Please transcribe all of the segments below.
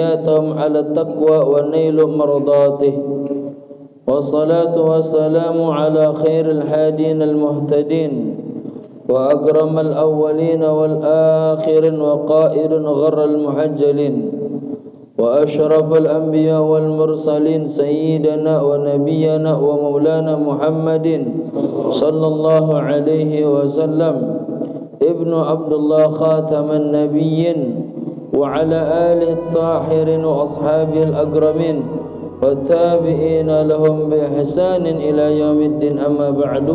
بنياتهم على التقوى ونيل مرضاته والصلاة والسلام على خير الهادين المهتدين وأكرم الأولين والآخرين وقائد غر المحجلين وأشرف الأنبياء والمرسلين سيدنا ونبينا ومولانا محمد صلى الله عليه وسلم ابن عبد الله خاتم النبيين وعلى آله الطاهرين وأصحابه الأكرمين والتابعين لهم بإحسان إلى يوم الدين. أما بعد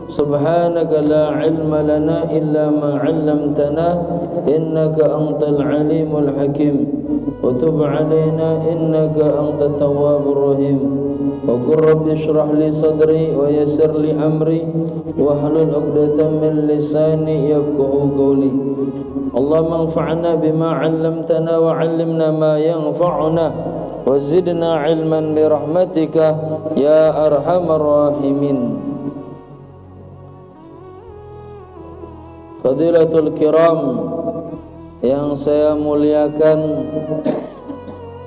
سبحانك لا علم لنا إلا ما علمتنا إنك أنت العليم الحكيم وتب علينا إنك أنت التواب الرحيم وقل رب اشرح لي صدري ويسر لي أمري واحلل عقدة من لساني يفقهوا قولي. اللهم انفعنا بما علمتنا وعلمنا ما ينفعنا وزدنا علما برحمتك يا أرحم الراحمين. Fadilatul Kiram yang saya muliakan,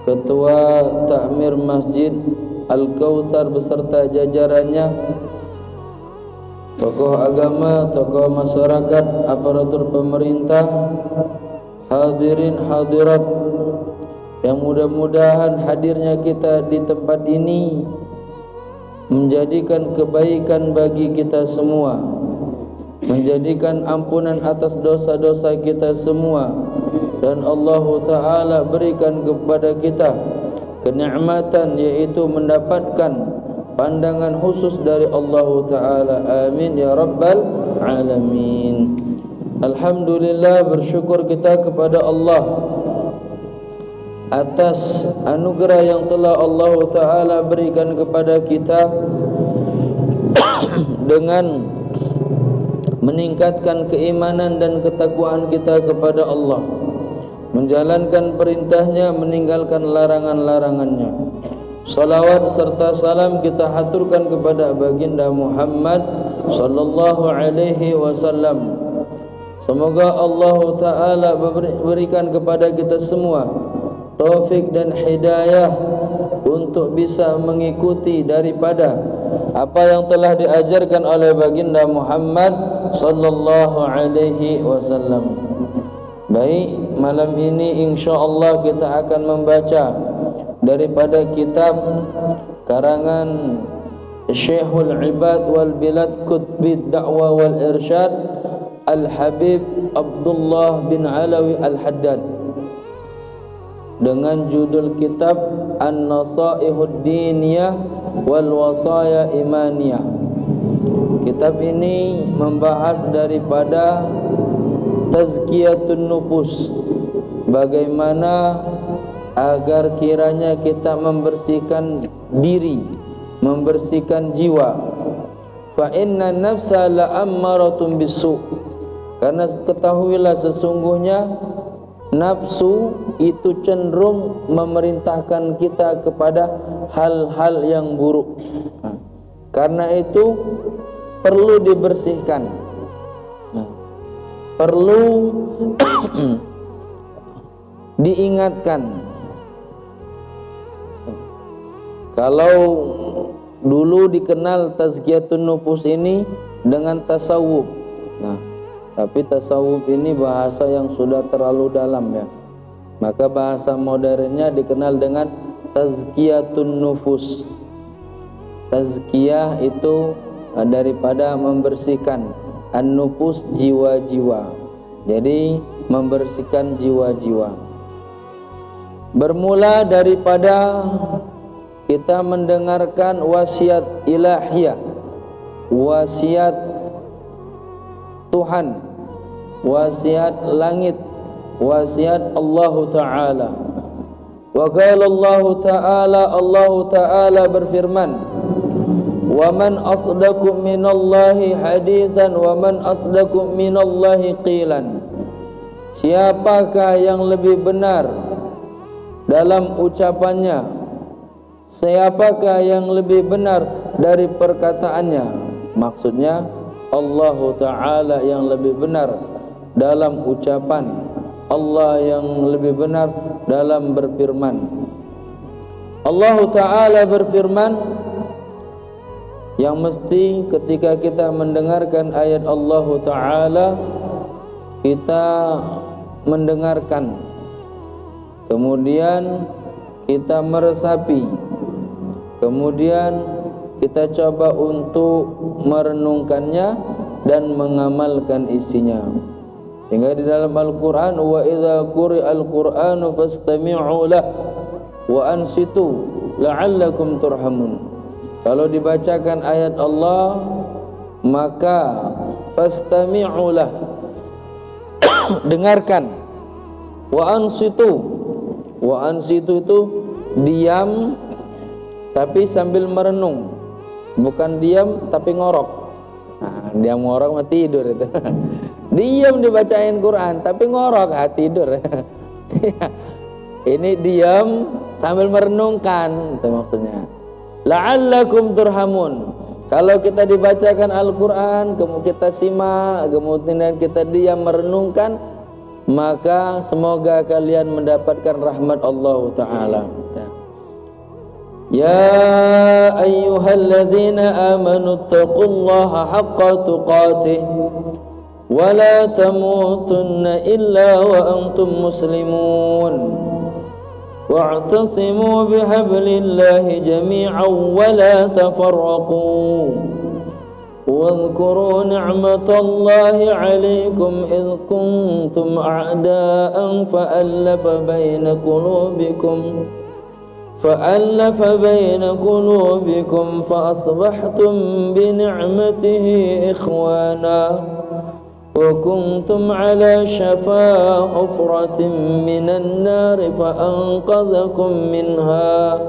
Ketua Takmir Masjid Al-Kautsar beserta jajarannya, tokoh agama, tokoh masyarakat, aparatur pemerintah, hadirin hadirat yang mudah-mudahan hadirnya kita di tempat ini menjadikan kebaikan bagi kita semua, menjadikan ampunan atas dosa-dosa kita semua, dan Allah Ta'ala berikan kepada kita kenikmatan yaitu mendapatkan pandangan khusus dari Allah Ta'ala. Amin ya Rabbal Alamin. Alhamdulillah, bersyukur kita kepada Allah atas anugerah yang telah Allah Ta'ala berikan kepada kita dengan meningkatkan keimanan dan ketakwaan kita kepada Allah, menjalankan perintahnya, meninggalkan larangan-larangannya. Salawat serta salam kita haturkan kepada baginda Muhammad sallallahu alaihi wasallam. Semoga Allah Ta'ala berikan kepada kita semua taufik dan hidayah untuk bisa mengikuti daripada apa yang telah diajarkan oleh baginda Muhammad sallallahu alaihi wasallam. Baik, malam ini insyaallah kita akan membaca daripada kitab karangan Syekhul Ibad wal Bilad Qutbid Da'wah wal Irsyad Al-Habib Abdullah bin Alawi Al-Haddad dengan judul kitab An-Nasaihud Diniyah wal Wasaya Imaniyah. Kitab ini membahas daripada tazkiyatun nufus, bagaimana agar kiranya kita membersihkan diri, membersihkan jiwa. Fa inna nafsa la'ammaratun bisu', karena ketahuilah sesungguhnya nafsu itu cenderung memerintahkan kita kepada hal-hal yang buruk. Karena itu perlu dibersihkan, perlu diingatkan. Kalau dulu dikenal tazkiyatun nufus ini dengan tasawuf, tapi tasawuf ini bahasa yang sudah terlalu dalam ya. Maka bahasa modernnya dikenal dengan tazkiyatun nufus. Tazkiyah itu daripada membersihkan, an-nufus jiwa-jiwa. Jadi membersihkan jiwa-jiwa. Bermula daripada kita mendengarkan wasiat ilahiyah, wasiat Tuhan, wasiat langit, wasiat Allah Ta'ala. Wa qala Allah Ta'ala berfirman, wa man asdaqu minallahi haditsan wa man asdaqu minallahi qilan. Siapakah yang lebih benar dalam ucapannya? Siapakah yang lebih benar dari perkataannya? Maksudnya Allah Ta'ala yang lebih benar dalam ucapan, Allah yang lebih benar dalam berfirman. Allah Ta'ala berfirman, yang mesti ketika kita mendengarkan ayat Allah Ta'ala, kita mendengarkan, kemudian kita meresapi, kemudian kita coba untuk merenungkannya dan mengamalkan isinya. Sehingga di dalam Al-Quran, wa idza quri'al Qur'anu fastami'u lah wa ansitu la'allakum turhamun. Kalau dibacakan ayat Allah, maka fastami'u lah, dengarkan. Wa ansitu itu diam tapi sambil merenung, bukan diam tapi ngorok. Nah, diam ngorok mah tidur itu. Diam dibacain Quran tapi ngorok, tidur. Ini diam sambil merenungkan, itu maksudnya. La'allakum turhamun. Kalau kita dibacakan Al-Quran, kemudian kita simak, kemudian kita diam merenungkan, maka semoga kalian mendapatkan rahmat Allah Ta'ala. Ya ayyuhalladzina amanu taqullaha haqqa tuqatih wa la tamutunna illa wa antum muslimun. Wa'tasimu bihablillahi jami'an wa la tafarraqu. واذكروا نعمة الله عليكم إذ كنتم أعداء فألف بين قلوبكم فأصبحتم بنعمته إخوانا وكنتم على شفا حفرة من النار فأنقذكم منها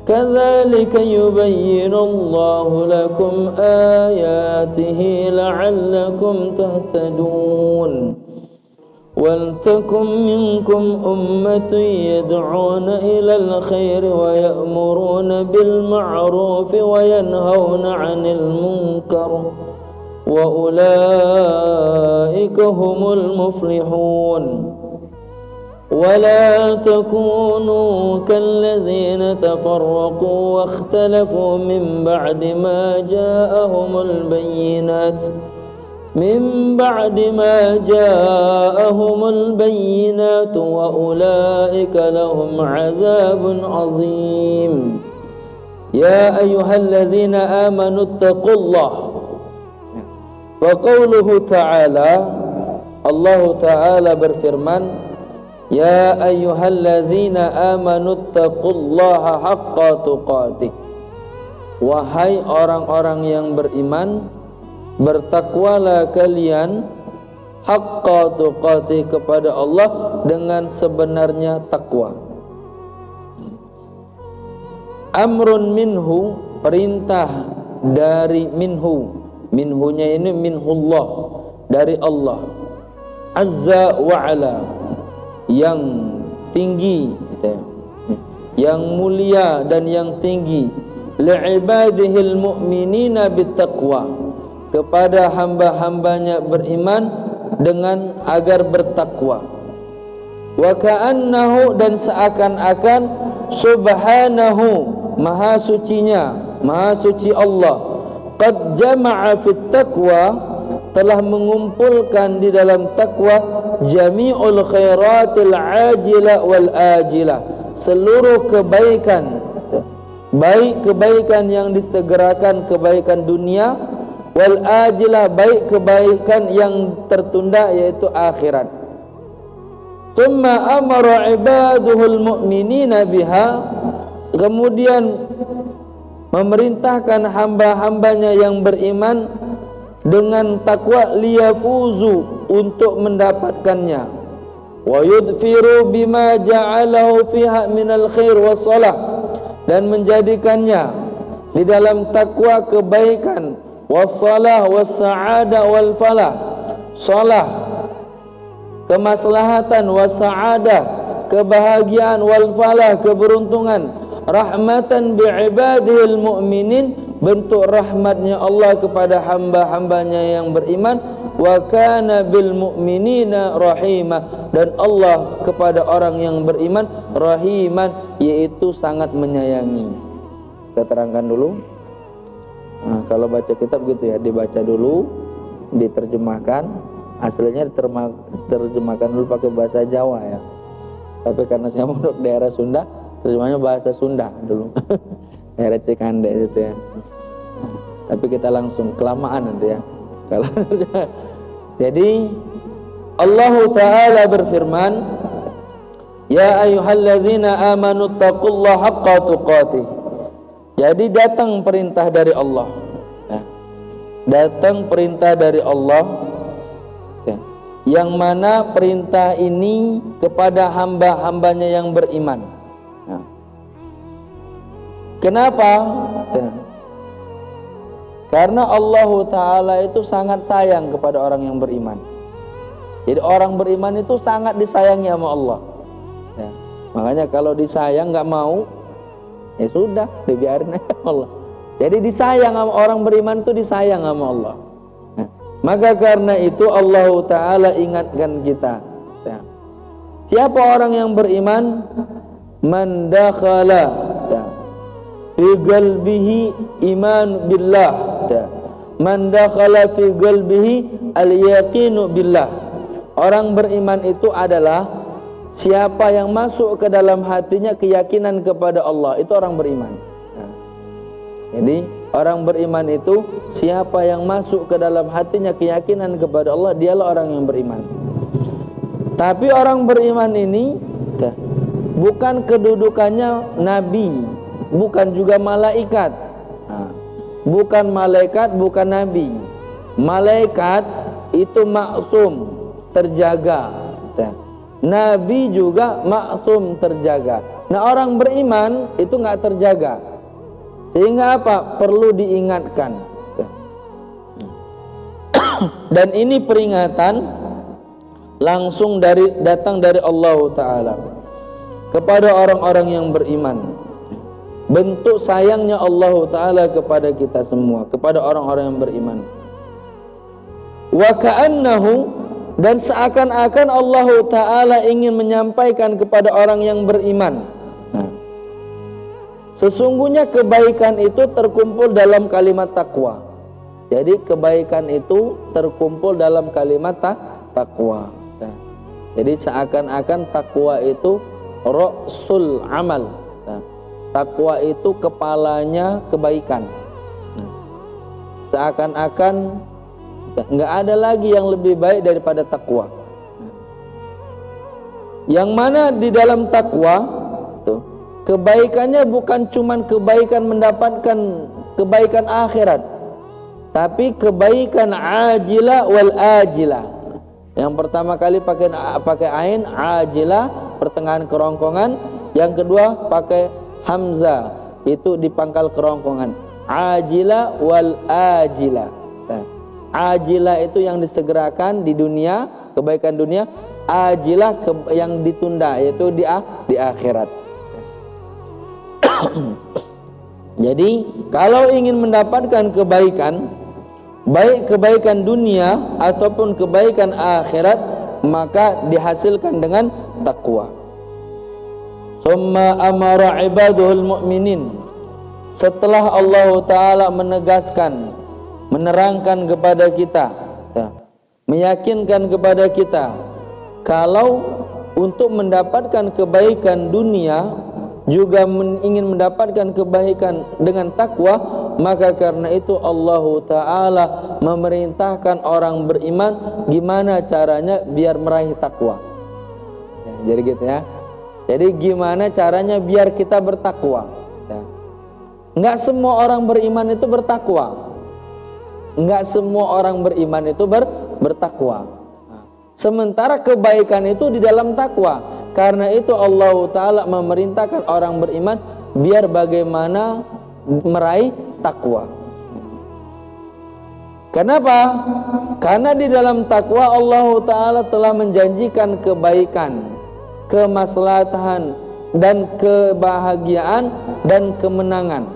كذلك يبين الله لكم آياته لعلكم تهتدون ولتكن منكم أمة يدعون إلى الخير ويأمرون بالمعروف وينهون عن المنكر وأولئك هم المفلحون ولا تكونوا كالذين تفرقوا واختلفوا من بعد ما جاءهم البينات وأولئك لهم عذاب عظيم يا أيها الذين آمنوا اتقوا الله. وقوله تعالى, Allah Ta'ala berfirman, Ya ayyuhalladzina amanu taqullaha haqqa tuqatih. Wahai orang-orang yang beriman, bertakwalah kalian haqqa tuqatih kepada Allah dengan sebenarnya takwa. Amrun minhu, perintah dari minhu. Minhunya ini minhullah, dari Allah Azza wa Ala, yang tinggi, yang mulia dan yang tinggi, li'ibadihil mu'minina bittaqwa, kepada hamba-hambanya beriman dengan agar bertakwa. Wa ka'annahu, dan seakan-akan, subhanahu, maha sucinya, maha suci Allah, qad jama'a fit taqwa, telah mengumpulkan di dalam takwa jami'ul khairatil ajilah wal ajilah, seluruh kebaikan, baik kebaikan yang disegerakan, kebaikan dunia, wal ajilah, baik kebaikan yang tertunda, yaitu akhirat. Tsumma amara ibaduhul mu'minina biha, kemudian memerintahkan hamba-hambanya yang beriman dengan takwa, liyafuzu, untuk mendapatkannya, wa yudfiru bima ja'alahu fiha minal khair wassalah, dan menjadikannya di dalam takwa kebaikan, wassalah wassa'adah wal falah, salah kemaslahatan, wassa'adah kebahagiaan, wal falah keberuntungan, rahmatan bi'ibadihil mu'minin, bentuk rahmatnya Allah kepada hamba-hambanya yang beriman, wa kana bil mu'minina rahima, dan Allah kepada orang yang beriman rahiman, yaitu sangat menyayangi. Kita terangkan dulu. Nah, kalau baca kitab gitu ya, dibaca dulu, diterjemahkan. Aslinya diterjemahkan dulu pakai bahasa Jawa ya. Tapi karena saya mondok daerah Sunda, terjemahnya bahasa Sunda dulu. Daerah Cikande itu ya. Tapi kita langsung kelamaan nanti ya. Kalau jadi Allah Ta'ala berfirman, ya ayyuhalladzina amanu taqullaha haqqa tuqatih. Jadi datang perintah dari Allah ya. Datang perintah dari Allah ya. Yang mana perintah ini kepada hamba-hambanya yang beriman ya. Kenapa? Ya. Karena Allah Ta'ala itu sangat sayang kepada orang yang beriman. Jadi orang beriman itu sangat disayangi sama Allah ya. Makanya kalau disayang gak mau, ya sudah, dibiarin aja Allah. Jadi disayang sama orang beriman itu, disayang sama Allah ya. Maka karena itu Allah Ta'ala ingatkan kita ya. Siapa orang yang beriman? Man dakhala ya. Fi qalbihi iman billah ya. Man dakhala fi qalbihi al-yaqinu billah. Orang beriman itu adalah siapa yang masuk ke dalam hatinya keyakinan kepada Allah, itu orang beriman. Nah, jadi orang beriman itu siapa yang masuk ke dalam hatinya keyakinan kepada Allah, dialah orang yang beriman. Tapi orang beriman ini bukan kedudukannya nabi, bukan juga malaikat. Nah, bukan malaikat, bukan nabi. Malaikat itu maksum, terjaga. Nabi juga maksum, terjaga. Nah, orang beriman itu nggak terjaga. Sehingga apa? Perlu diingatkan. Dan ini peringatan langsung datang dari Allah Ta'ala kepada orang-orang yang beriman. Bentuk sayangnya Allah Ta'ala kepada kita semua, kepada orang-orang yang beriman. Wa ka'annahu, dan seakan-akan Allah Ta'ala ingin menyampaikan kepada orang yang beriman, nah, sesungguhnya kebaikan itu terkumpul dalam kalimat takwa. Jadi kebaikan itu terkumpul dalam kalimat takwa. Nah, jadi seakan-akan takwa itu ra'sul amal. Nah, takwa itu kepalanya kebaikan. Nah, seakan-akan nggak ada lagi yang lebih baik daripada takwa. Yang mana di dalam takwa tuh, kebaikannya bukan cuman kebaikan mendapatkan kebaikan akhirat, tapi kebaikan ajilah wal ajilah. Yang pertama kali pakai ain, ajilah, pertengahan kerongkongan. Yang kedua pakai hamzah, itu di pangkal kerongkongan, ajilah wal ajilah. Ajilah itu yang disegerakan di dunia, kebaikan dunia. Ajilah yang ditunda, yaitu di akhirat. Jadi kalau ingin mendapatkan kebaikan, baik kebaikan dunia ataupun kebaikan akhirat, maka dihasilkan dengan takwa. Summa amara ibaduhul mu'minin. Setelah Allah Ta'ala menegaskan, menerangkan kepada kita, meyakinkan kepada kita, kalau untuk mendapatkan kebaikan dunia juga ingin mendapatkan kebaikan dengan takwa, maka karena itu Allah Ta'ala memerintahkan orang beriman gimana caranya biar meraih takwa ya, jadi gitu ya. Jadi gimana caranya biar kita bertakwa ya. Nggak semua orang beriman itu bertakwa. Enggak semua orang beriman itu bertakwa. Sementara kebaikan itu di dalam takwa. Karena itu Allah Ta'ala memerintahkan orang beriman biar bagaimana meraih takwa. Kenapa? Karena di dalam takwa Allah Ta'ala telah menjanjikan kebaikan, kemaslahatan, dan kebahagiaan dan kemenangan.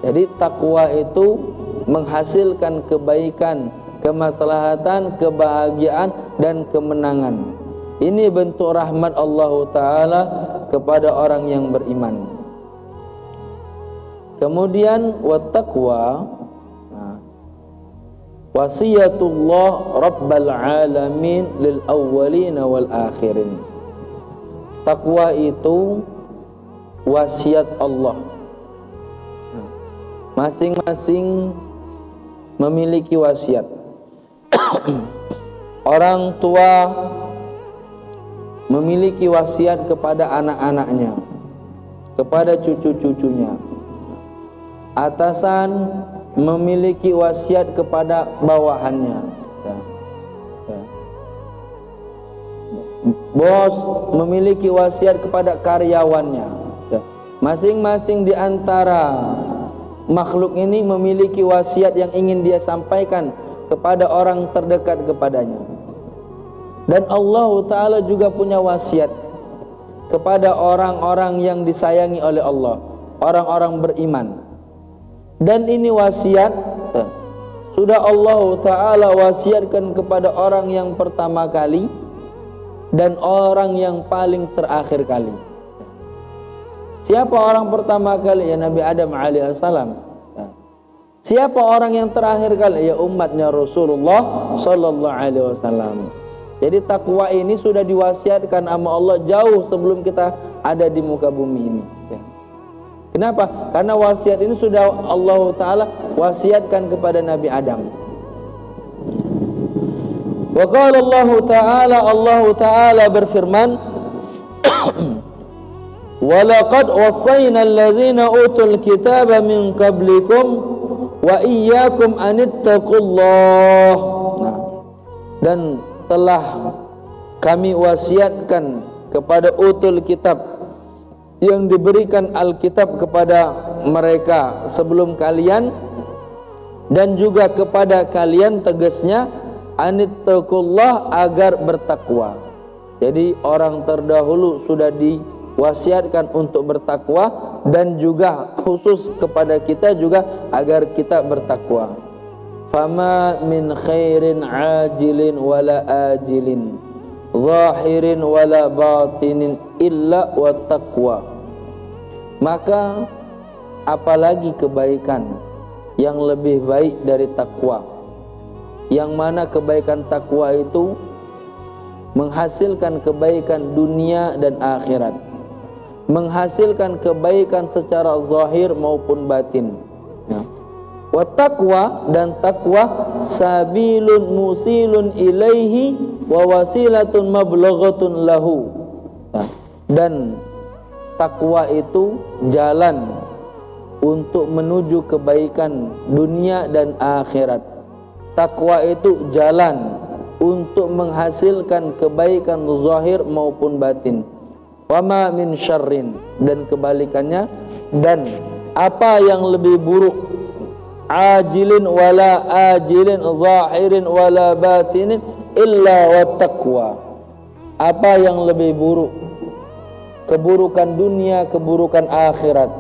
Jadi takwa itu menghasilkan kebaikan, kemaslahatan, kebahagiaan dan kemenangan. Ini bentuk rahmat Allah Ta'ala kepada orang yang beriman. Kemudian wattaqwa, wasiyatullah rabbal alamin lil awwalin wal akhirin. Takwa itu wasiat Allah. Masing-masing memiliki wasiat. Orang tua memiliki wasiat kepada anak-anaknya, kepada cucu-cucunya. Atasan memiliki wasiat kepada bawahannya. Bos memiliki wasiat kepada karyawannya. Masing-masing di antara makhluk ini memiliki wasiat yang ingin dia sampaikan kepada orang terdekat kepadanya. Dan Allah Ta'ala juga punya wasiat kepada orang-orang yang disayangi oleh Allah, orang-orang beriman. Dan ini wasiat sudah Allah Ta'ala wasiatkan kepada orang yang pertama kali dan orang yang paling terakhir kali. Siapa orang pertama kali? Ya Nabi Adam alaihissalam. Siapa orang yang terakhir kali? Ya umatnya Rasulullah sallallahu alaihi wasallam. Jadi takwa ini sudah diwasiatkan sama Allah jauh sebelum kita ada di muka bumi ini. Kenapa? Karena wasiat ini sudah Allah Ta'ala wasiatkan kepada Nabi Adam. Wa qala Allah Ta'ala berfirman, wa laqad wassayna alladhina utul kitaba min qablikum wa iyyakum anittaqullah. Dan telah kami wasiatkan kepada utul kitab yang diberikan Alkitab kepada mereka sebelum kalian dan juga kepada kalian, tegasnya anittaqullah, agar bertakwa. Jadi orang terdahulu sudah diwasiatkan untuk bertakwa dan juga khusus kepada kita juga agar kita bertakwa. Fama min khairin ajilin wala ajilin, zahirin wala batinin illa wa taqwa. Maka apalagi kebaikan yang lebih baik dari takwa, yang mana kebaikan takwa itu menghasilkan kebaikan dunia dan akhirat, menghasilkan kebaikan secara zahir maupun batin. Wa taqwa, dan takwa sabilun musilun ilaihi wa wasilatun mablaghatun lahu. Dan takwa itu jalan untuk menuju kebaikan dunia dan akhirat. Takwa itu jalan untuk menghasilkan kebaikan zahir maupun batin. Wa ma min syarrin, dan kebalikannya, dan apa yang lebih buruk, ajilin wala ajilin, zahirin wala batinin illa wa taqwa. Apa yang lebih buruk, keburukan dunia, keburukan akhirat,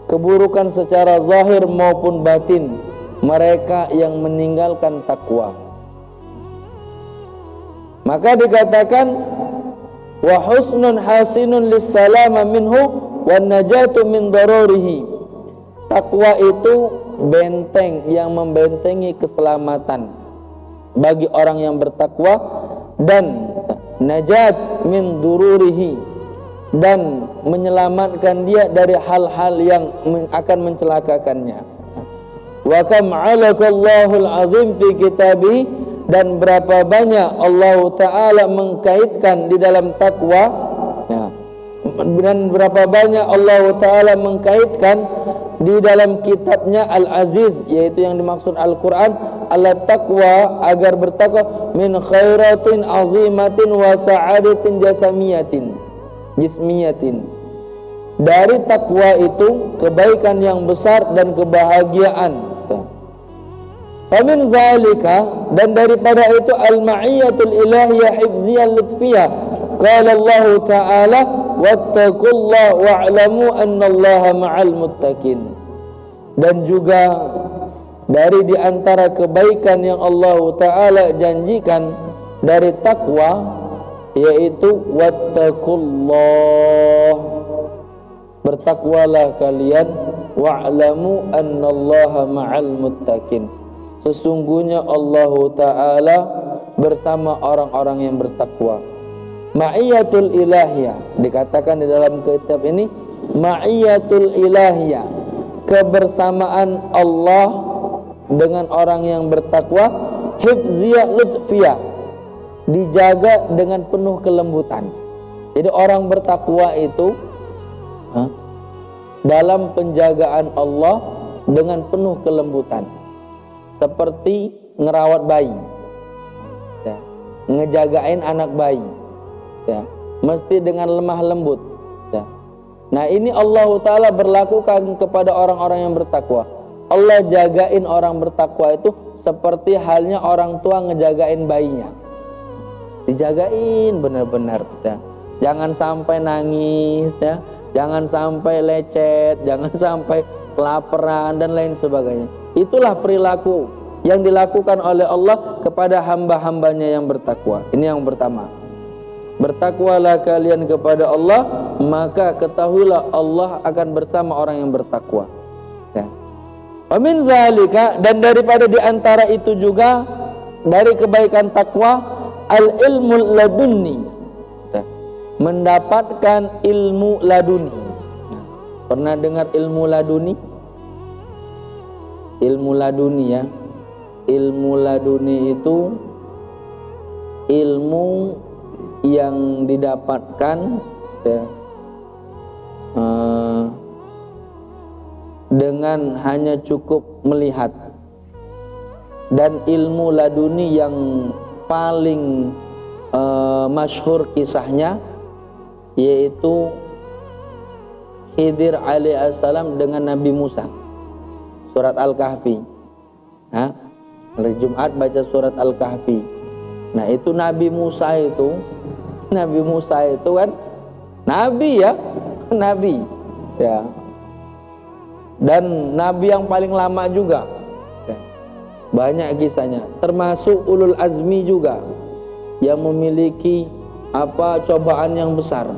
keburukan secara zahir maupun batin, mereka yang meninggalkan takwa. Maka dikatakan wa husnun hasinun lissalama minhu wan najatu min darurihi. Takwa itu benteng yang membentengi keselamatan bagi orang yang bertakwa, dan najat min dururihi, dan menyelamatkan dia dari hal-hal yang akan mencelakakannya. Wa kam 'alaqallahul 'azim fi kitabihi, dan berapa banyak Allah Ta'ala mengkaitkan di dalam takwa, dan berapa banyak Allah Ta'ala mengkaitkan di dalam kitabnya Al-Aziz, yaitu yang dimaksud Al-Quran, ala taqwa, agar bertakwa, min khairatin azimatin wa sa'adatin jismiyatin. Dari takwa itu kebaikan yang besar dan kebahagiaan. Famin zalika, dan daripada itu al-ma'iyatul ilahiyah hifziyah lutfiyah. Qala Allah Ta'ala wattaqullaha wa'lamu annallaha ma'al muttaqin. Dan juga dari di antara kebaikan yang Allah Ta'ala janjikan dari takwa, yaitu wattaqullah, bertakwalah kalian, wa'lamu annallaha ma'al muttaqin, sesungguhnya Allah Ta'ala bersama orang-orang yang bertakwa. Ma'iyatul ilahiyah, dikatakan di dalam kitab ini, ma'iyatul ilahiyah, kebersamaan Allah dengan orang yang bertakwa, hifziyah lutfiyah, dijaga dengan penuh kelembutan. Jadi orang bertakwa itu dalam penjagaan Allah dengan penuh kelembutan, seperti ngerawat bayi, ya, ngejagain anak bayi, ya, mesti dengan lemah lembut, ya. Nah, ini Allah Ta'ala berlakukan kepada orang-orang yang bertakwa. Allah jagain orang bertakwa itu seperti halnya orang tua ngejagain bayinya, dijagain benar-benar, ya. Jangan sampai nangis, ya, jangan sampai lecet, jangan sampai kelaparan dan lain sebagainya. Itulah perilaku yang dilakukan oleh Allah kepada hamba-hambanya yang bertakwa. Ini yang pertama. Bertakwalah kalian kepada Allah, maka ketahuilah Allah akan bersama orang yang bertakwa, ya. Wa min zalika, dan daripada diantara itu juga dari kebaikan takwa, al ilmu laduni, ya, mendapatkan ilmu laduni. Nah, pernah dengar ilmu laduni? Ilmu laduni, ya. Ilmu laduni itu ilmu yang didapatkan, ya, dengan hanya cukup melihat, dan ilmu laduni yang paling masyhur kisahnya yaitu Khidir alaihissalam dengan Nabi Musa, surat Al-Kahfi. Nah, hari Jumat baca surat Al-Kahfi. Nah, itu Nabi Musa itu kan nabi, ya, nabi, ya, dan nabi yang paling lama juga, ya. Banyak kisahnya, termasuk ulul azmi juga yang memiliki cobaan yang besar,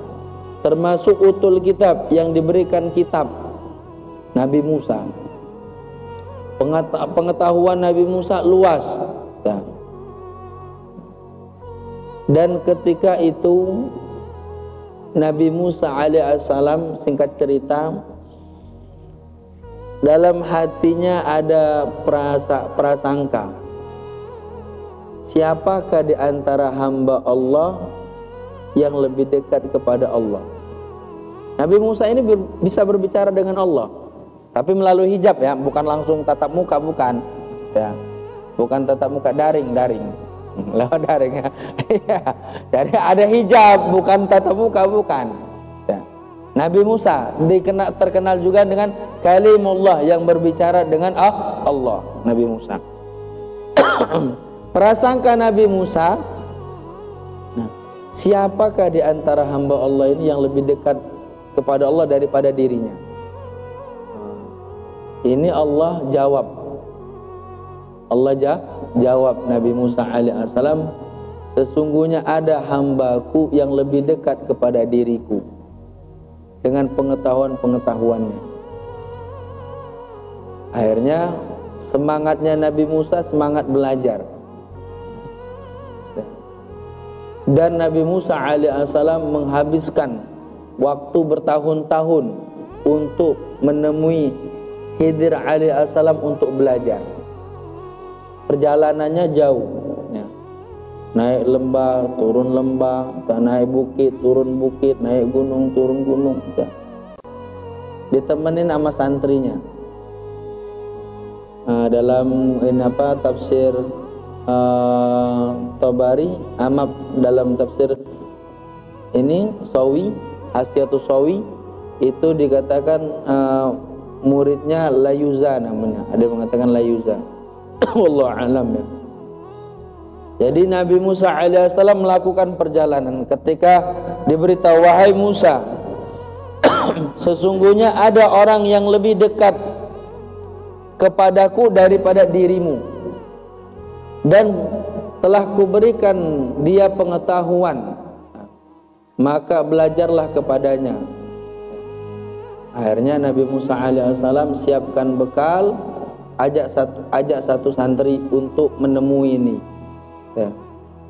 termasuk utul kitab yang diberikan kitab Nabi Musa. Pengetahuan Nabi Musa luas, ya. Dan ketika itu Nabi Musa alaihissalam, singkat cerita, dalam hatinya ada prasangka, siapakah di antara hamba Allah yang lebih dekat kepada Allah. Nabi Musa ini bisa berbicara dengan Allah, tapi melalui hijab, ya, bukan langsung tatap muka, bukan, ya, bukan tatap muka, daring, lewat daring, ya. Jadi ada hijab, bukan tatap muka, bukan, ya. Nabi Musa terkenal juga dengan kalimullah, yang berbicara dengan Allah. Nabi Musa prasangka Nabi Musa, nah, siapakah di antara hamba Allah ini yang lebih dekat kepada Allah daripada dirinya? Ini Allah jawab. Jawab Nabi Musa alaihissalam, sesungguhnya ada hambaku yang lebih dekat kepada diriku dengan pengetahuannya. Akhirnya semangatnya Nabi Musa semangat belajar, dan Nabi Musa alaihissalam menghabiskan waktu bertahun-tahun untuk menemui Khidir alaihissalam untuk belajar. Perjalanannya jauh, ya. Naik lembah, turun lembah, naik bukit, turun bukit, naik gunung, turun gunung, ya. Ditemenin sama santrinya. Dalam tafsir Tabari, dalam tafsir ini Sawi, Hasyiatus Sawi, itu dikatakan muridnya Layuza namanya. Ada yang mengatakan Layuza. Wallahu a'lam, ya. Jadi Nabi Musa alaihissalam melakukan perjalanan. Ketika diberitahu, wahai Musa, sesungguhnya ada orang yang lebih dekat kepadaku daripada dirimu, dan telah kuberikan dia pengetahuan, maka belajarlah kepadanya. Akhirnya Nabi Musa alaihissalam siapkan bekal, ajak satu santri untuk menemui ini,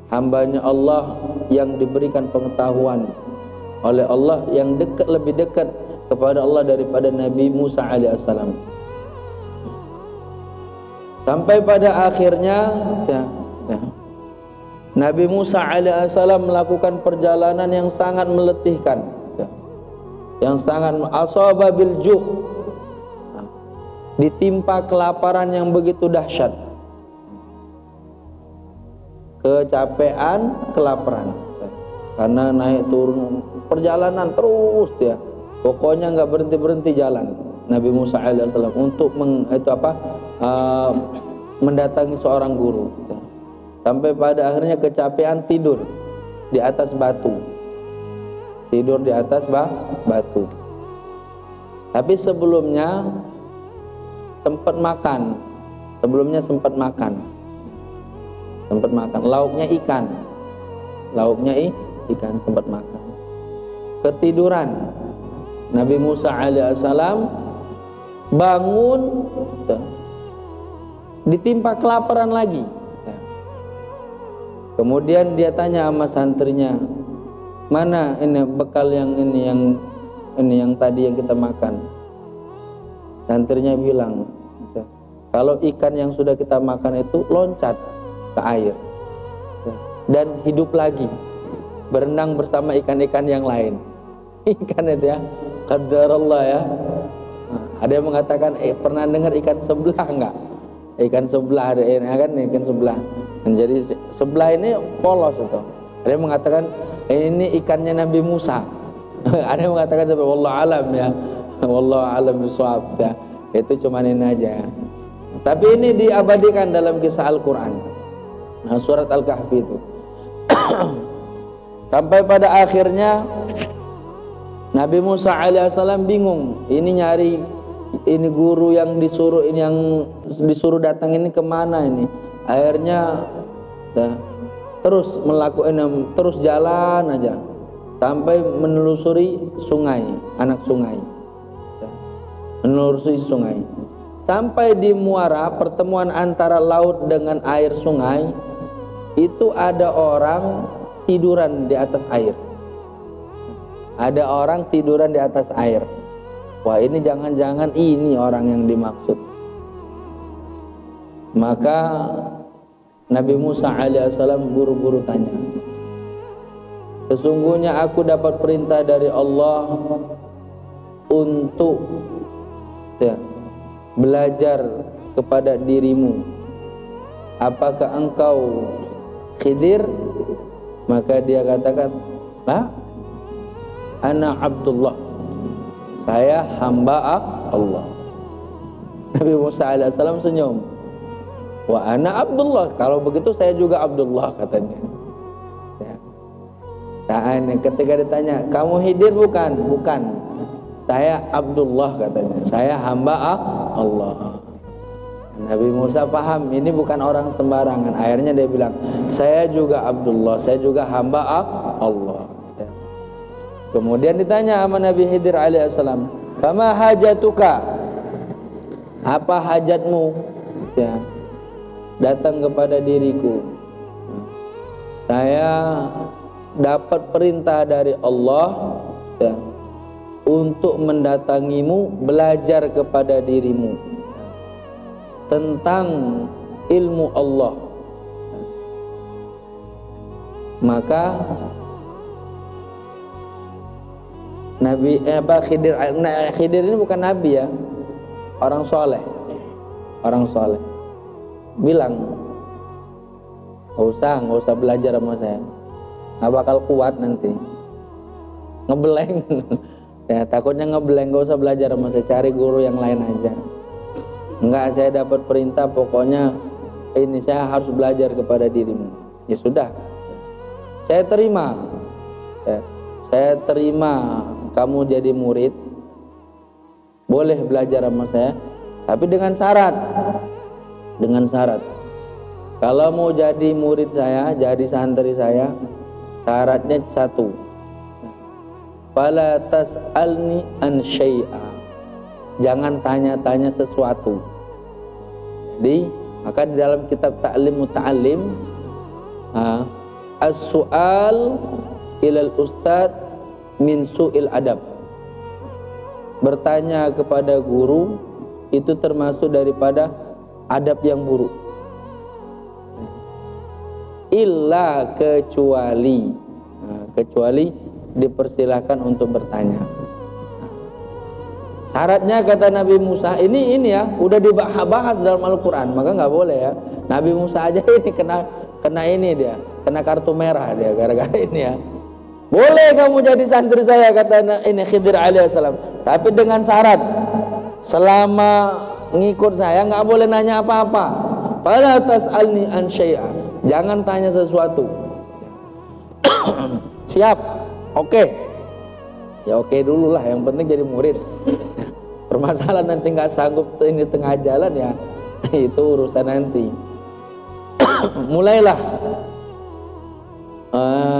hambanya Allah yang diberikan pengetahuan oleh Allah, yang dekat, lebih dekat kepada Allah daripada Nabi Musa alaihissalam. Sampai pada akhirnya Nabi Musa alaihissalam melakukan perjalanan yang sangat meletihkan, yang sangat asaba bil ju', ditimpa kelaparan yang begitu dahsyat, kecapean, kelaparan, karena naik turun perjalanan terus ya, pokoknya nggak berhenti jalan Nabi Musa alaihissalam untuk mendatangi seorang guru, sampai pada akhirnya kecapean, tidur di atas batu, batu. Tapi sebelumnya sempat makan, lauknya ikan, sempat makan. Ketiduran, Nabi Musa alaihissalam bangun, ditimpa kelaparan lagi. Kemudian dia tanya sama santrinya, mana ini bekal yang tadi yang kita makan? Santrinya bilang, kalau ikan yang sudah kita makan itu loncat ke air dan hidup lagi, berenang bersama ikan-ikan yang lain. Ikan itu ya, qadarullah ya. Ada yang mengatakan, pernah dengar ikan sebelah enggak? Ikan sebelah, ada kan ikan sebelah. Dan jadi sebelah ini polos itu. Ada yang mengatakan ini ikannya Nabi Musa. Ada yang mengatakan wallahu alam ya. Wallahu alam bisawab ya. Itu cuma ini aja. Tapi ini diabadikan dalam kisah Al-Qur'an. Nah, surat Al-Kahfi itu. Sampai pada akhirnya Nabi Musa alaihissalam bingung, ini nyari ini guru yang disuruh datang ini kemana ini. Akhirnya terus jalan aja sampai menelusuri anak sungai, menelusuri sungai sampai di muara pertemuan antara laut dengan air sungai. Itu ada orang tiduran di atas air. Ada orang tiduran di atas air. Wah, ini jangan-jangan ini orang yang dimaksud. Maka Nabi Musa alaihissalam buru-buru tanya, sesungguhnya aku dapat perintah dari Allah untuk belajar kepada dirimu. Apakah engkau Khidir? Maka dia katakan, lah, ana Abdullah, saya hamba Allah. Nabi Musa alaihissalam senyum. Wa ana Abdullah, kalau begitu saya juga Abdullah, katanya. Ketika ditanya, kamu Khidir? Bukan, saya Abdullah, katanya. Saya hamba Allah. Nabi Musa paham ini bukan orang sembarangan. Akhirnya dia bilang, saya juga Abdullah, saya juga hamba Allah. Kemudian ditanya sama Nabi Khidir alaihissalam, fama hajatuka, apa hajatmu ya datang kepada diriku? Saya dapat perintah dari Allah ya, untuk mendatangimu, belajar kepada dirimu tentang ilmu Allah. Maka Khidir ini bukan nabi ya, orang soleh. Bilang, nggak usah belajar sama saya, nggak bakal kuat nanti, ngeblank. Ya, takutnya ngeblank, nggak usah belajar sama saya, cari guru yang lain aja. Enggak, saya dapat perintah, pokoknya ini saya harus belajar kepada dirimu. Ya sudah, saya terima. Saya terima kamu jadi murid, boleh belajar sama saya, Tapi dengan syarat. Dengan syarat. Kalau mau jadi murid saya, jadi santri saya, syaratnya satu. Fala tas'alni an syai'a. Jangan tanya-tanya sesuatu. Jadi, maka di dalam kitab Ta'lim Muta'allim, as-su'al ilal ustad min su'il adab. Bertanya kepada guru itu termasuk daripada adab yang buruk. Illa kecuali dipersilahkan untuk bertanya. Syaratnya kata Nabi Musa, ini ya udah dibahas dalam Al-Quran, maka nggak boleh ya. Nabi Musa aja ini kena ini dia, kena kartu merah dia gara-gara ini ya. Boleh kamu jadi santri saya kata ini Khidir alaihissalam, tapi dengan syarat selama ngikut saya nggak boleh nanya apa-apa. Fala tas'alni an syai'a. Jangan tanya sesuatu. Siap? Oke. Ya oke dulu lah, yang penting jadi murid. Permasalahan nanti nggak sanggup ini tengah jalan ya, itu urusan nanti. Mulailah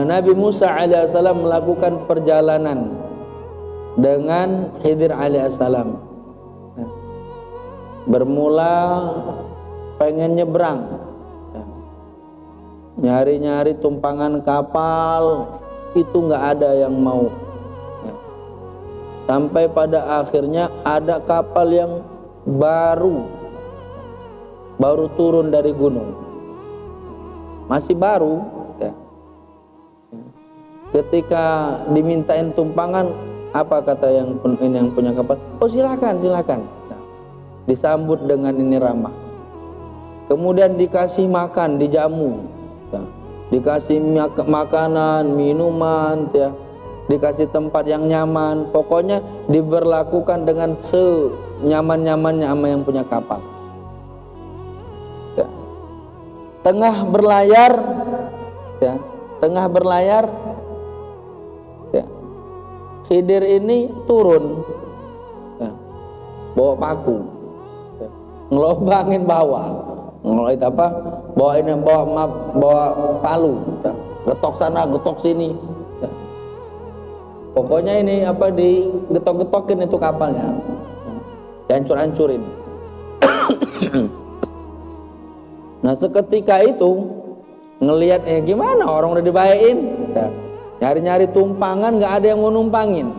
Nabi Musa alaihissalam melakukan perjalanan dengan Khidir alaihissalam. Bermula pengen nyebrang, nyari-nyari tumpangan kapal, itu nggak ada yang mau. Sampai pada akhirnya ada kapal yang baru turun dari gunung, masih baru. Ketika dimintain tumpangan, apa kata yang punya kapal? Oh silakan. Disambut dengan ini ramah. Kemudian dikasih makan, dijamu, dikasih makanan, minuman, dikasih tempat yang nyaman. Pokoknya diberlakukan dengan senyaman-nyamannya sama yang punya kapal. Tengah berlayar, Khidir ini turun, bawa paku, ngelobangin bawa palu, getok sana, getok sini. Pokoknya ini digetok-getokin itu kapalnya, dihancur-hancurin. Nah seketika itu ngelihat gimana orang udah dibayain, nyari-nyari tumpangan nggak ada yang mau numpangin.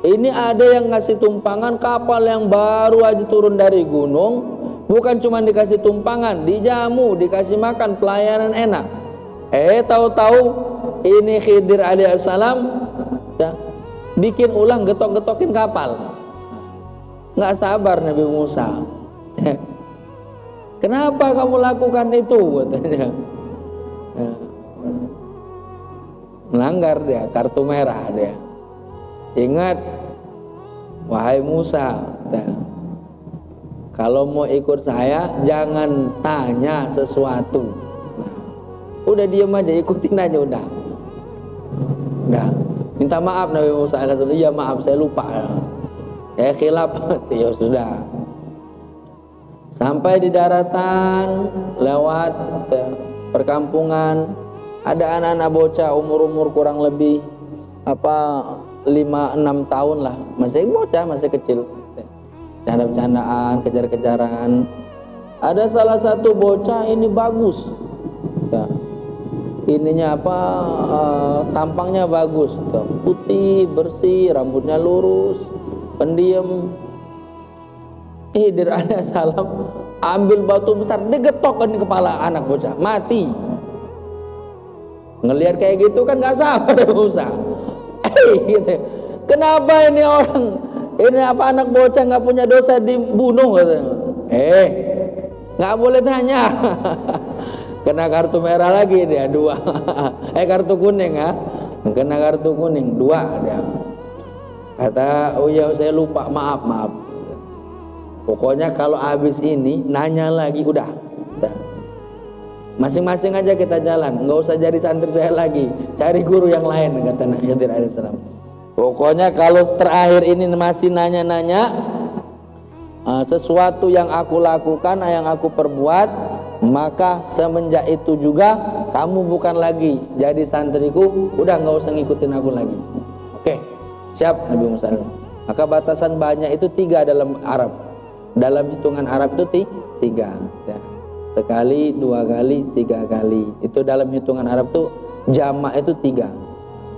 Ini ada yang ngasih tumpangan kapal yang baru aja turun dari gunung, bukan cuma dikasih tumpangan, dijamu, dikasih makan, pelayanan enak. Tahu-tahu ini Khidir alaihissalam bikin ulang getok-getokin kapal. Nggak sabar Nabi Musa. Kenapa kamu lakukan itu? Katanya. Melanggar dia, kartu merah dia. Ingat, wahai Musa, kalau mau ikut saya jangan tanya sesuatu. Udah diem aja, ikutin aja udah. Minta maaf Nabi Musa alaihissalam. Iya maaf, saya lupa. Saya khilaf. Ya sudah. Sampai di daratan, lewat perkampungan, ada anak-anak bocah umur kurang lebih 5-6 tahun lah, masih bocah, masih kecil, canda-candaan, kejar-kejaran. Ada salah satu bocah ini bagus, tampangnya bagus, putih, bersih, rambutnya lurus, pendiam. Khidir alaihissalam ambil batu besar, digetokkan di kepala anak bocah, mati. Ngelihat kayak gitu kan nggak sabar Musa. Gitu. Kenapa ini anak bocah nggak punya dosa dibunuh? Nggak boleh tanya. Kena kartu merah lagi dia 2. Kartu kuning ya. Kena kartu kuning 2 dia. Kata, oh ya saya lupa, maaf. Pokoknya kalau habis ini nanya lagi udah. Masing-masing aja kita jalan, nggak usah jadi santri saya lagi, cari guru yang lain, kata Nabi Khidir alaihissalam. Pokoknya kalau terakhir ini masih nanya-nanya, sesuatu yang aku lakukan, yang aku perbuat, maka semenjak itu juga kamu bukan lagi jadi santriku, udah nggak usah ngikutin aku lagi. Oke, siap Nabi Musa. Maka batasan banyak itu 3 dalam Arab. Dalam hitungan Arab itu 3 ya. Sekali, 2 kali, 3 kali. Itu dalam hitungan Arab tuh jamak itu 3,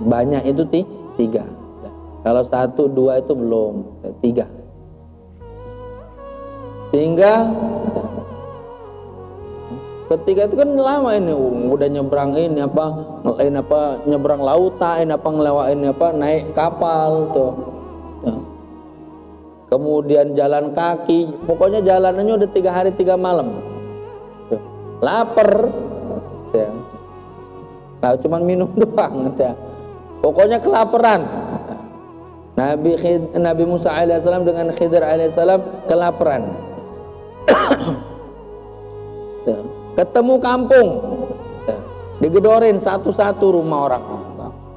banyak itu 3. Kalau 1, 2 itu belum, 3. Sehingga ketika itu kan lama ini, udah nyebrang ini nyebrang lautan, ngelewatin naik kapal tuh. Kemudian jalan kaki, pokoknya jalanannya udah 3 hari 3 malam. Lapar, ya. Nah, cuman minum doang, ya. Pokoknya kelaparan. Nabi Musa alaihissalam dengan Khidir alaihissalam kelaparan. Ya. Ketemu kampung, ya. Digedorin satu-satu rumah orang.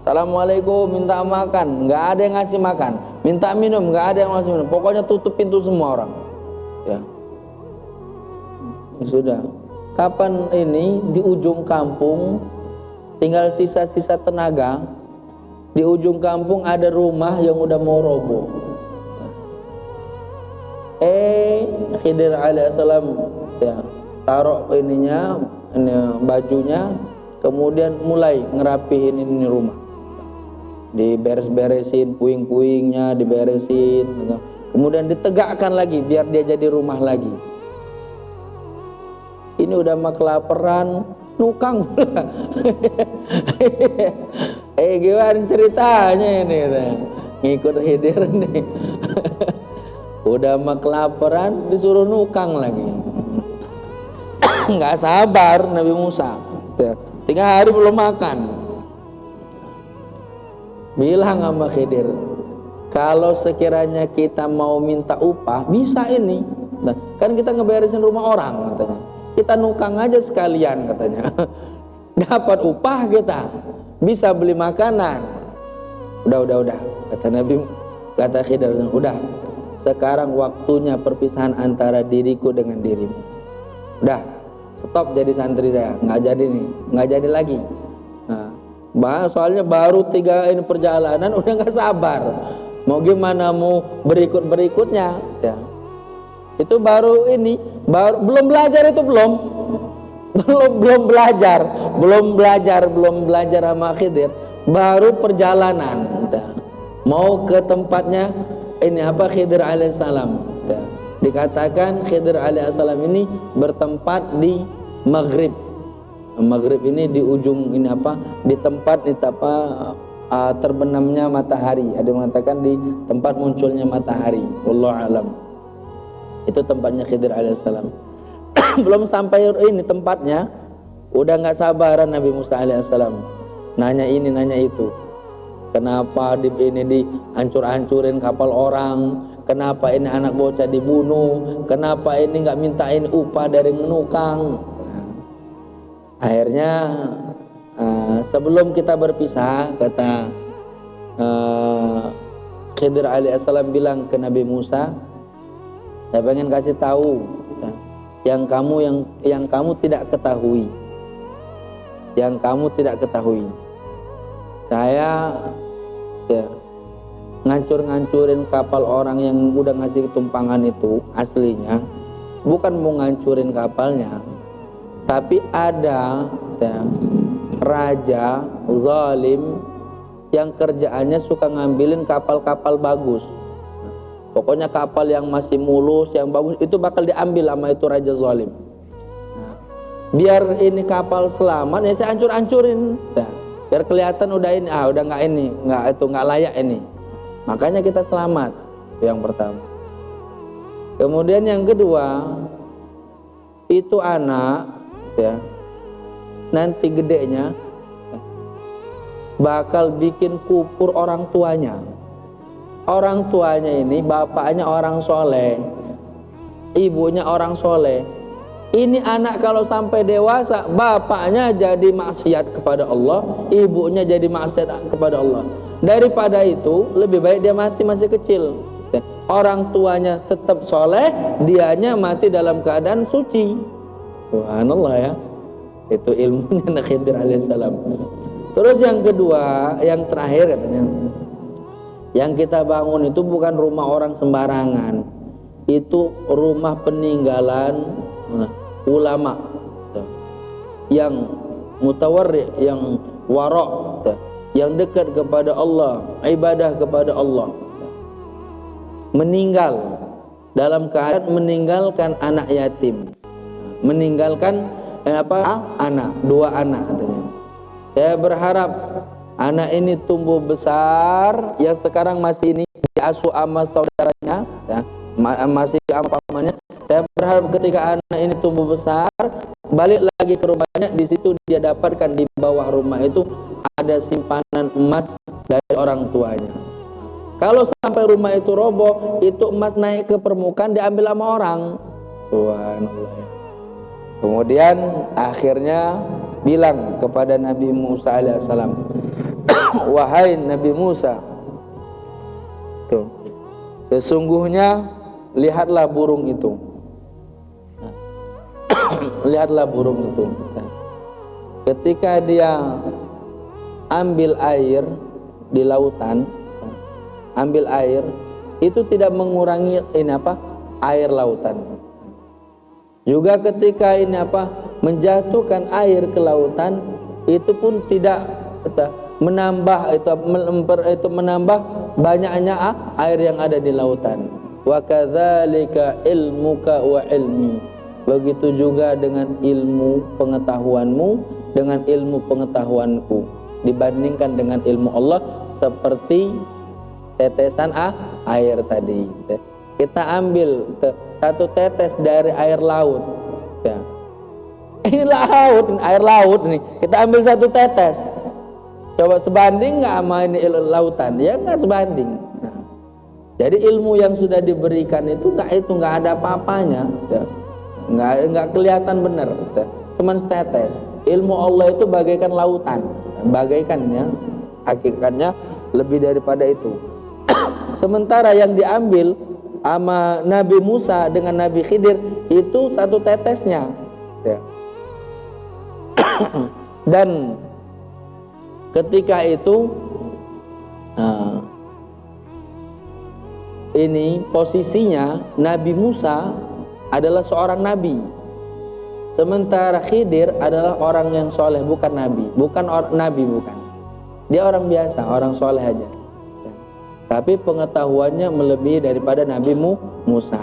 Assalamualaikum, minta makan, nggak ada yang ngasih makan. Minta minum, nggak ada yang ngasih minum. Pokoknya tutup pintu semua orang. Ya. Ya sudah. Kapan ini di ujung kampung tinggal sisa-sisa tenaga, di ujung kampung ada rumah yang udah mau roboh. Khidir alaihissalam ya taruh bajunya, kemudian mulai ngerapihin ini rumah, diberes-beresin, puing-puingnya diberesin, kemudian ditegakkan lagi biar dia jadi rumah lagi. Ini udah mah kelaparan, nukang pula. Gimana ceritanya ini? Ngikut Khidir nih. Udah mah kelaparan, disuruh nukang lagi. Nggak sabar Nabi Musa. 3 hari belum makan. Bilang sama Khidir, kalau sekiranya kita mau minta upah, bisa ini. Nah, kan kita ngeberesin rumah orang katanya. Kita nukang aja sekalian katanya. Dapat upah kita, bisa beli makanan. Udah kata Khidir, udah sekarang waktunya perpisahan antara diriku dengan dirimu. Udah stop jadi santri saya, nggak jadi lagi. Nah, soalnya baru 3 ini perjalanan udah nggak sabar. Mau gimana mau berikutnya ya. Itu baru belum belajar itu belum belajar sama Khidir, baru perjalanan mau ke tempatnya Khidir alaihissalam. Dikatakan Khidir alaihissalam ini bertempat di Maghrib. Maghrib ini di ujung di tempat terbenamnya matahari. Ada yang mengatakan di tempat munculnya matahari. Wallahu alam. Itu tempatnya Khidir alaihissalam. Belum sampai ini tempatnya, udah nggak sabaran Nabi Musa alaihissalam. Nanya ini, nanya itu. Kenapa ini dihancur-hancurin kapal orang? Kenapa ini anak bocah dibunuh? Kenapa ini nggak mintain upah dari menukang? Akhirnya sebelum kita berpisah, kata Khidir alaihissalam bilang ke Nabi Musa, saya pengen kasih tahu yang kamu tidak ketahui. Yang kamu tidak ketahui. Saya ngancur-ngancurin kapal orang yang udah ngasih tumpangan itu aslinya bukan mau ngancurin kapalnya, tapi ada raja zalim yang kerjaannya suka ngambilin kapal-kapal bagus. Pokoknya kapal yang masih mulus, yang bagus itu bakal diambil sama itu raja zalim. Biar ini kapal selamat ya saya hancur-hancurin. Biar kelihatan udah ini, udah nggak layak ini. Makanya kita selamat. Itu yang pertama. Kemudian yang kedua, itu anak nanti gedenya bakal bikin kufur orang tuanya. Orang tuanya ini bapaknya orang soleh, ibunya orang soleh. Ini anak kalau sampai dewasa, bapaknya jadi maksiat kepada Allah, ibunya jadi maksiat kepada Allah. Daripada itu, lebih baik dia mati masih kecil. orang tuanya tetap soleh, dianya mati dalam keadaan suci. Subhanallah ya. Itu ilmunya Nabi Khidir alaihissalam. Terus yang kedua, yang terakhir katanya, yang kita bangun itu bukan rumah orang sembarangan, itu rumah peninggalan ulama yang mutawarri, yang warok, yang dekat kepada Allah, ibadah kepada Allah, meninggal dalam keadaan meninggalkan anak yatim, meninggalkan anak, 2 anak katanya. Saya berharap anak ini tumbuh besar, yang sekarang masih ini diasuh sama saudaranya ya, masih sama pamannya. Saya berharap ketika anak ini tumbuh besar, balik lagi ke rumahnya, di situ dia dapatkan di bawah rumah itu ada simpanan emas dari orang tuanya. Kalau sampai rumah itu roboh, itu emas naik ke permukaan diambil sama orang. Subhanallah. Kemudian akhirnya bilang kepada Nabi Musa alaihissalam, wahai Nabi Musa, tuh, sesungguhnya lihatlah burung itu. Lihatlah burung itu. Ketika dia ambil air di lautan, ambil air itu tidak mengurangi air lautan. Juga ketika menjatuhkan air ke lautan, itu pun tidak menambah menambah banyaknya air yang ada di lautan. Wa kadzalika ilmuka wa ilmi. Begitu juga dengan ilmu pengetahuanmu dengan ilmu pengetahuanku, dibandingkan dengan ilmu Allah seperti tetesan air tadi. Kita ambil 1 tetes dari air laut ya. Ini laut, air laut nih. Kita ambil 1 tetes. Coba sebanding nggak sama ini lautan? Ya nggak sebanding. Nah, jadi ilmu yang sudah diberikan itu nggak ada apa-apanya ya. Nggak kelihatan benar ya. Cuman setetes. Ilmu Allah itu bagaikan lautan, bagaikan ya. Hakikatnya lebih daripada itu. Sementara yang diambil sama Nabi Musa dengan Nabi Khidir itu 1 tetesnya ya. Dan ketika itu ini posisinya Nabi Musa adalah seorang nabi, sementara Khidir adalah orang yang soleh, bukan nabi, bukan nabi, bukan. Dia orang biasa, orang soleh aja. Tapi pengetahuannya melebihi daripada Nabi Musa.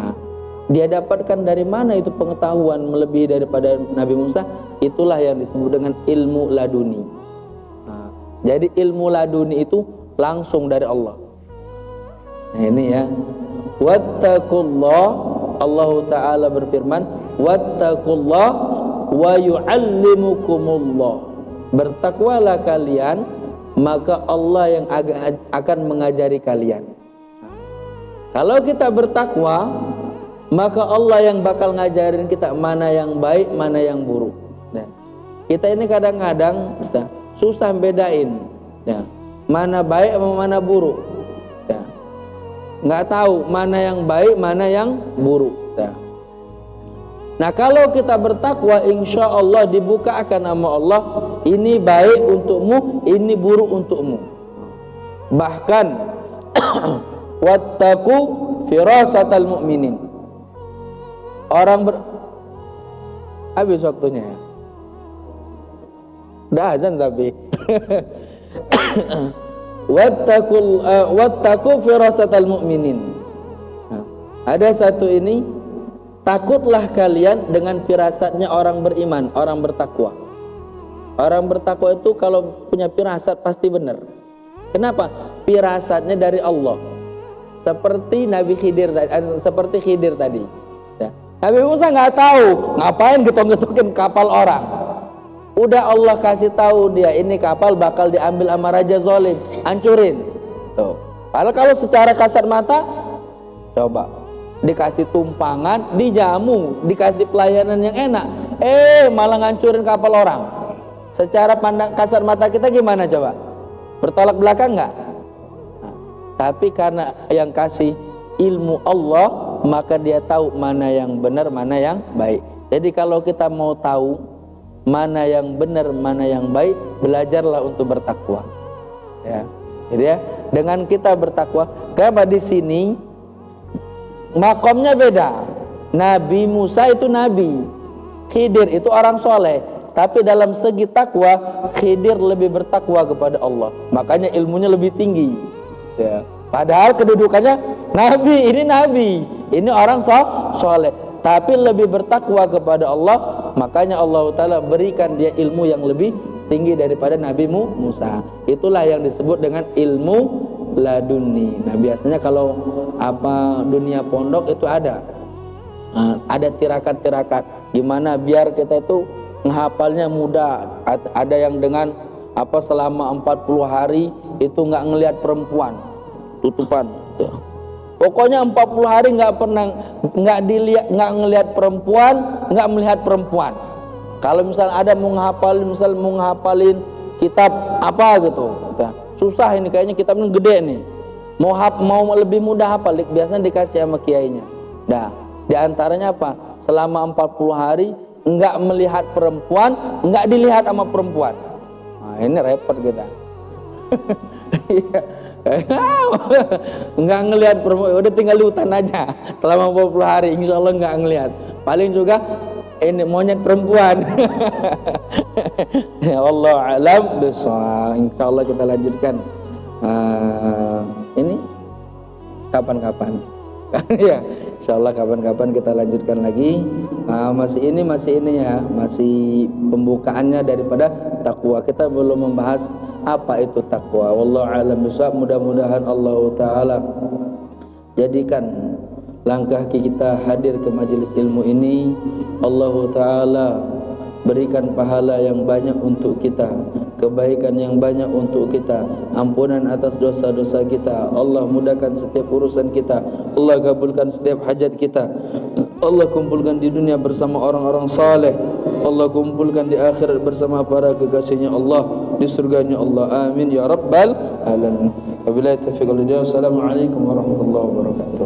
Dia dapatkan dari mana itu pengetahuan melebihi daripada Nabi Musa? Itulah yang disebut dengan ilmu laduni. Nah, jadi ilmu laduni itu langsung dari Allah. Nah, ini ya. Wattaqullah, Allah Ta'ala berfirman, wattaqullah wa yu'allimukumullah. Bertakwalah kalian, maka Allah yang akan mengajari kalian. Kalau kita bertakwa, maka Allah yang bakal ngajarin kita mana yang baik, mana yang buruk. Nah, kita ini kadang-kadang susah bedain ya, mana baik sama mana buruk ya. Nggak tahu mana yang baik, mana yang buruk ya. Nah, kalau kita bertakwa, insya Allah dibukakan nama Allah, ini baik untukmu, ini buruk untukmu. Bahkan wattaqu firasatal mu'minin. Habis waktunya ya. Udah azan tapi. Wattaqu firasatal mu'minin. Nah, ada satu ini, takutlah kalian dengan firasatnya orang beriman, orang bertakwa. Orang bertakwa itu kalau punya firasat pasti benar. Kenapa? Firasatnya dari Allah. Seperti Nabi Khidir tadi, seperti Khidir tadi. Ya. Nabi Musa nggak tahu ngapain getok-getokin kapal orang. Udah Allah kasih tahu dia, ini kapal bakal diambil sama Raja Zolim, hancurin. Tuh. Padahal kalau secara kasat mata, coba dikasih tumpangan, dijamu, dikasih pelayanan yang enak, malah ngancurin kapal orang. Secara pandang kasar mata kita gimana coba? Bertolak belakang nggak? Nah, tapi karena yang kasih ilmu Allah, maka dia tahu mana yang benar, mana yang baik. Jadi kalau kita mau tahu mana yang benar, mana yang baik, belajarlah untuk bertakwa. Ya. Jadi ya, dengan kita bertakwa, karena di sini makomnya beda. Nabi Musa itu nabi, Khidir itu orang soleh. Tapi dalam segi takwa, Khidir lebih bertakwa kepada Allah. Makanya ilmunya lebih tinggi. Ya. Padahal kedudukannya nabi, ini orang soleh. Tapi lebih bertakwa kepada Allah. Makanya Allah Ta'ala berikan dia ilmu yang lebih tinggi daripada Nabi Musa. Itulah yang disebut dengan ilmu laduni. Nah biasanya kalau dunia pondok itu ada tirakat-tirakat gimana biar kita itu menghafalnya mudah. Ada yang dengan selama 40 hari itu nggak ngelihat perempuan, tutupan. Pokoknya 40 hari nggak nggak ngelihat perempuan, nggak melihat perempuan. Kalau misal ada menghafalin kitab gitu, susah ini kayaknya kitabnya gede nih. Mau lebih mudah hafal, biasanya dikasih sama kiainya. Nah, di antaranya selama 40 hari nggak melihat perempuan, nggak dilihat sama perempuan. Nah, ini repot kita. Nggak ngelihat perempuan, udah tinggal di hutan aja selama 40 hari, insya Allah nggak ngelihat. Paling juga ini monyet perempuan. Ya Allah alam besar. Insya Allah kita lanjutkan ini kapan-kapan. Ya, insya Allah kapan-kapan kita lanjutkan lagi. Masih pembukaannya daripada takwa. Kita belum membahas apa itu takwa. Wallahu a'lam bishawab. Mudah-mudahan Allah Ta'ala jadikan langkah kita hadir ke majelis ilmu ini, Allah Ta'ala berikan pahala yang banyak untuk kita, kebaikan yang banyak untuk kita, ampunan atas dosa-dosa kita. Allah mudahkan setiap urusan kita, Allah kabulkan setiap hajat kita. Allah kumpulkan di dunia bersama orang-orang saleh, Allah kumpulkan di akhirat bersama para kekasihnya Allah di surganya Allah. Amin ya rabbal alamin. Wabillahi taufiq wal hidayah. Assalamualaikum warahmatullahi wabarakatuh.